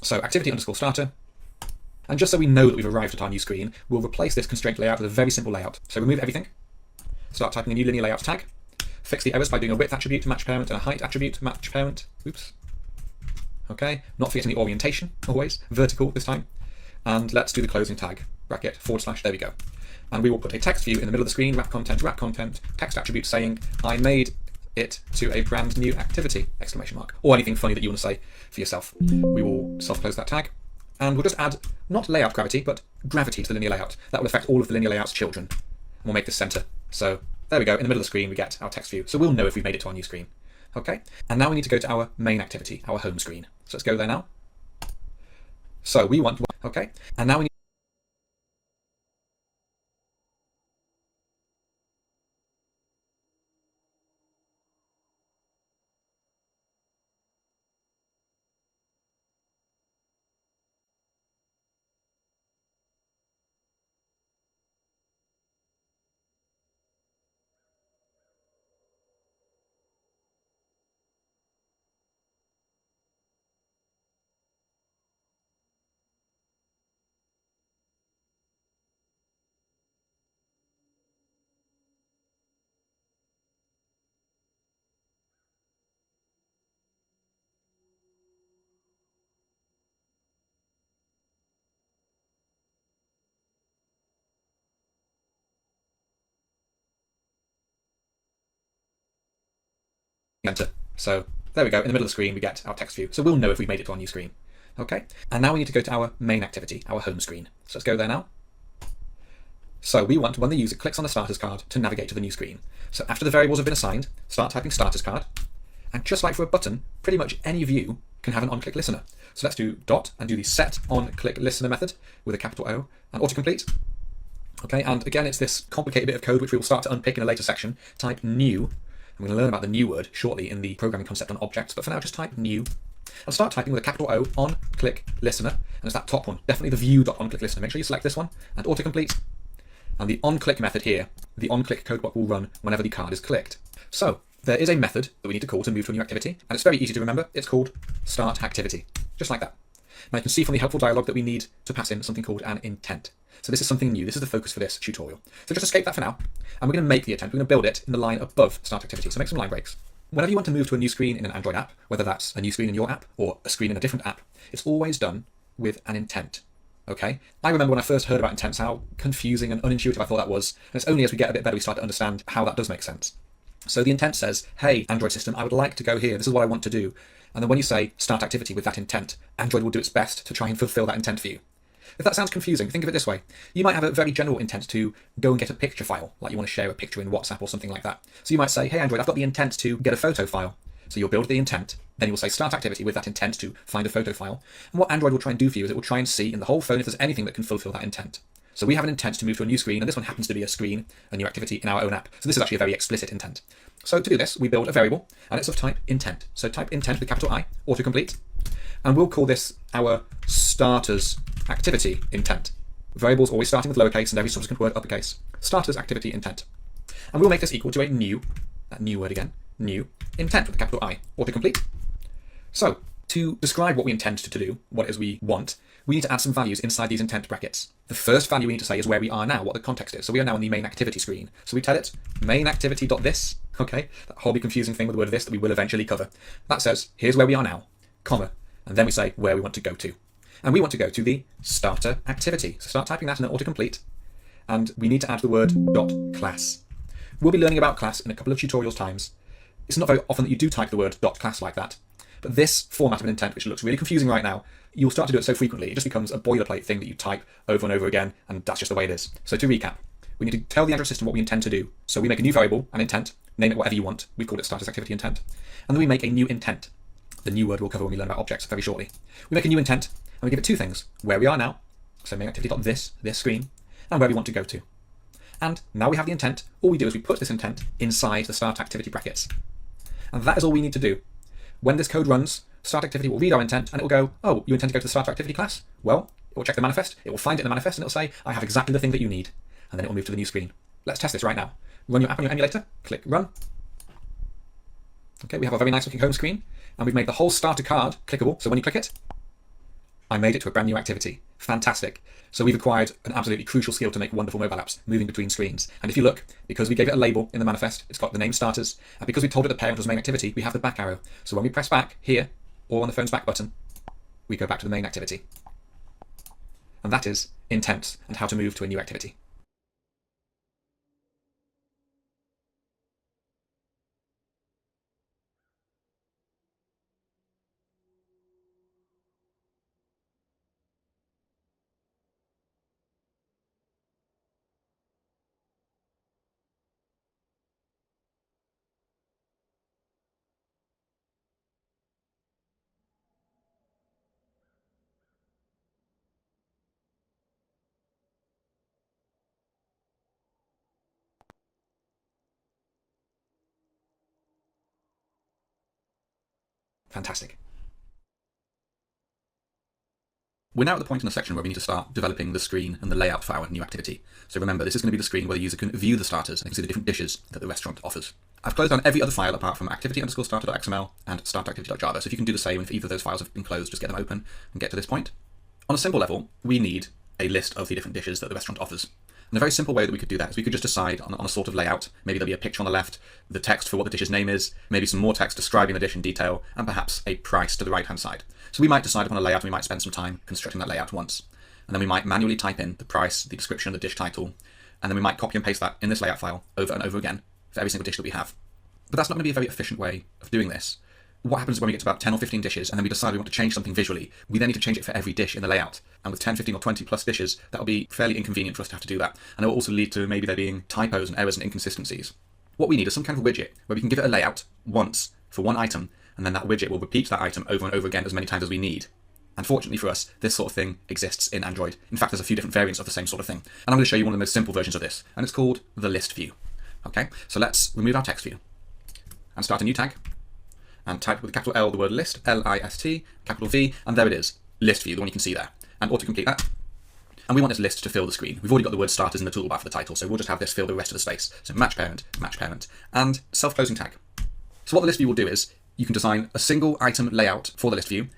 So activity underscore starter. And just so we know that we've arrived at our new screen, we'll replace this constraint layout with a very simple layout. So remove everything, start typing a new linear layout tag, fix the errors by doing a width attribute to match parent and a height attribute to match parent. Oops. Okay, not forgetting the orientation, always, vertical this time. And let's do the closing tag, bracket, /, there we go. And we will put a text view in the middle of the screen, wrap content, text attribute saying, I made it to a brand new activity, ! Or anything funny that you want to say for yourself. We will self-close that tag. And we'll just add, not layout gravity, but gravity to the linear layout. That will affect all of the linear layout's children. And we'll make this center. So there we go, in the middle of the screen we get our text view. So we'll know if we've made it to our new screen. Okay, and now we need to go to our main activity, our home screen. So let's go there now. So we want, okay, and now we need enter. So there we go, in the middle of the screen we get our text view. So we'll know if we've made it to our new screen. Okay, and now we need to go to our main activity, our home screen. So let's go there now. So we want, when the user clicks on the starters card, to navigate to the new screen. So after the variables have been assigned, start typing starters card. And just like for a button, pretty much any view can have an on-click listener. So let's do dot and do the set on-click listener method with a capital O and autocomplete. Okay, and again, it's this complicated bit of code which we will start to unpick in a later section. Type new. I'm going to learn about the new word shortly in the programming concept on objects, but for now, just type new. I'll start typing with a capital O on click listener, and it's that top one, definitely the view.onClick listener. Make sure you select this one and autocomplete. And the onClick method here, the onClick code block will run whenever the card is clicked. So there is a method that we need to call to move to a new activity, and it's very easy to remember. It's called start activity, just like that. Now you can see from the helpful dialog that we need to pass in something called an intent. So this is something new. This is the focus for this tutorial. So just escape that for now, and we're going to make the intent. We're going to build it in the line above start activity. So make some line breaks. Whenever you want to move to a new screen in an Android app, whether that's a new screen in your app or a screen in a different app, it's always done with an intent. Okay? I remember when I first heard about intents, how confusing and unintuitive I thought that was. And it's only as we get a bit better we start to understand how that does make sense. So the intent says, hey, Android system, I would like to go here. This is what I want to do. And then when you say start activity with that intent, Android will do its best to try and fulfill that intent for you. If that sounds confusing, think of it this way. You might have a very general intent to go and get a picture file, like you want to share a picture in WhatsApp or something like that. So you might say, hey Android, I've got the intent to get a photo file. So you'll build the intent, then you'll say start activity with that intent to find a photo file. And what Android will try and do for you is it will try and see in the whole phone if there's anything that can fulfill that intent. So we have an intent to move to a new screen, and this one happens to be a screen, a new activity in our own app. So this is actually a very explicit intent. So to do this, we build a variable, and it's of type intent. So type intent with capital I, autocomplete, and we'll call this our starters activity intent. Variables always starting with lowercase and every subsequent word uppercase. Starters activity intent. And we'll make this equal to a new, that new word again, new intent with a capital I, autocomplete. So to describe what we intend to do, what it is we want, we need to add some values inside these intent brackets. The first value we need to say is where we are now, what the context is. So we are now in the main activity screen. So we tell it main activity.this, okay, that horribly confusing thing with the word this that we will eventually cover. That says, here's where we are now, comma, and then we say where we want to go to. And we want to go to the starter activity. So start typing that in an autocomplete, and we need to add the word .class. We'll be learning about class in a couple of tutorials times. It's not very often that you do type the word .class like that, but this format of an intent, which looks really confusing right now, you'll start to do it so frequently, it just becomes a boilerplate thing that you type over and over again, and that's just the way it is. So to recap, we need to tell the Android system what we intend to do. So we make a new variable, an intent, name it whatever you want. We've called it starters activity intent. And then we make a new intent. The new word we'll cover when we learn about objects very shortly. We make a new intent, and we give it two things. Where we are now, so main activity.this, this screen, and where we want to go to. And now we have the intent, all we do is we put this intent inside the start activity brackets. And that is all we need to do. When this code runs, start activity will read our intent, and it will go, oh, you intend to go to the starter activity class? Well, it will check the manifest, it will find it in the manifest, and it will say, I have exactly the thing that you need. And then it will move to the new screen. Let's test this right now. Run your app on your emulator, click run. Okay, we have a very nice looking home screen, and we've made the whole starter card clickable, so when you click it, I made it to a brand new activity. Fantastic. So we've acquired an absolutely crucial skill to make wonderful mobile apps, moving between screens. And if you look, because we gave it a label in the manifest, it's got the name starters, and because we told it the parent was main activity, we have the back arrow. So when we press back here, or on the phone's back button, we go back to the main activity. And that is intents and how to move to a new activity. Fantastic. We're now at the point in the section where we need to start developing the screen and the layout for our new activity. So remember, this is going to be the screen where the user can view the starters and can see the different dishes that the restaurant offers. I've closed down every other file apart from activity_starter.xml and startactivity.java. So if you can do the same, if either of those files have been closed, just get them open and get to this point. On a simple level, we need a list of the different dishes that the restaurant offers. And a very simple way that we could do that is we could just decide on a sort of layout. Maybe there'll be a picture on the left, the text for what the dish's name is, maybe some more text describing the dish in detail, and perhaps a price to the right-hand side. So we might decide upon a layout, and we might spend some time constructing that layout once. And then we might manually type in the price, the description, the dish title, and then we might copy and paste that in this layout file over and over again for every single dish that we have. But that's not going to be a very efficient way of doing this. What happens when we get to about 10 or 15 dishes and then we decide we want to change something visually? We then need to change it for every dish in the layout. And with 10, 15 or 20 plus dishes, that'll be fairly inconvenient for us to have to do that. And it will also lead to maybe there being typos and errors and inconsistencies. What we need is some kind of widget where we can give it a layout once for one item, and then that widget will repeat that item over and over again as many times as we need. And fortunately for us, this sort of thing exists in Android. In fact, there's a few different variants of the same sort of thing. And I'm going to show you one of the most simple versions of this, and it's called the list view. Okay, so let's remove our text view and start a new tag. And type with a capital L the word list, L-I-S-T, capital V, and there it is, list view, the one you can see there. And autocomplete that. And we want this list to fill the screen. We've already got the word starters in the toolbar for the title, so we'll just have this fill the rest of the space. So match parent, and self-closing tag. So what the list view will do is, you can design a single item layout for the list view,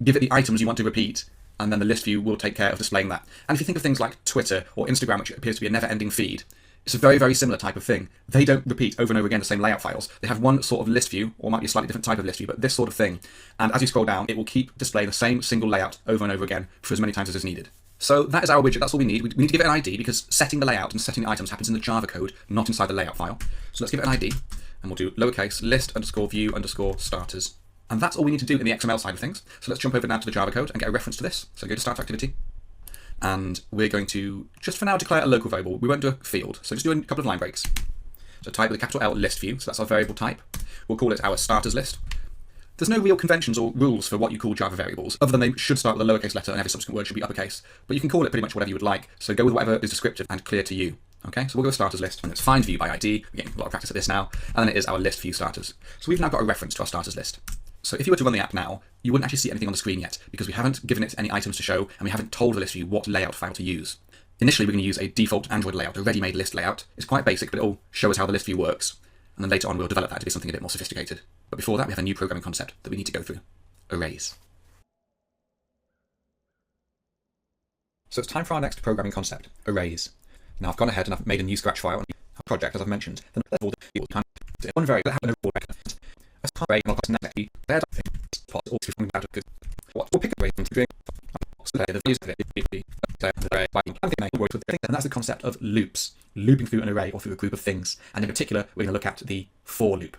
give it the items you want to repeat, and then the list view will take care of displaying that. And if you think of things like Twitter or Instagram, which appears to be a never-ending feed, it's a very, very similar type of thing. They don't repeat over and over again the same layout files. They have one sort of list view, or might be a slightly different type of list view, but this sort of thing. And as you scroll down, it will keep displaying the same single layout over and over again for as many times as is needed. So that is our widget, that's all we need. We need to give it an ID because setting the layout and setting the items happens in the Java code, not inside the layout file. So let's give it an ID, and we'll do lowercase list_view_starters. And that's all we need to do in the XML side of things. So let's jump over now to the Java code and get a reference to this. So go to start activity. And we're going to, just for now, declare a local variable. We won't do a field, so just do a couple of line breaks. So type with a capital L list view, so that's our variable type. We'll call it our starters list. There's no real conventions or rules for what you call Java variables, other than they should start with a lowercase letter and every subsequent word should be uppercase. But you can call it pretty much whatever you would like, so go with whatever is descriptive and clear to you. Okay, so we'll go with starters list, and it's find view by ID. We're getting a lot of practice at this now, and then it is our list view starters. So we've now got a reference to our starters list. So if you were to run the app now, you wouldn't actually see anything on the screen yet, because we haven't given it any items to show, and we haven't told the list view what layout file to use. Initially, we're going to use a default Android layout, a ready-made list layout. It's quite basic, but it'll show us how the list view works. And then later on, we'll develop that to be something a bit more sophisticated. But before that, we have a new programming concept that we need to go through. Arrays. So it's time for our next programming concept, arrays. Now I've gone ahead and I've made a new Scratch file, a project, as I've mentioned. Then one variable that have an overall record. As part array, not next key, they're pots all from out of good. What will pick a array from doing the values of it, and that's the concept of loops, looping through an array or through a group of things. And in particular, we're going to look at the for loop.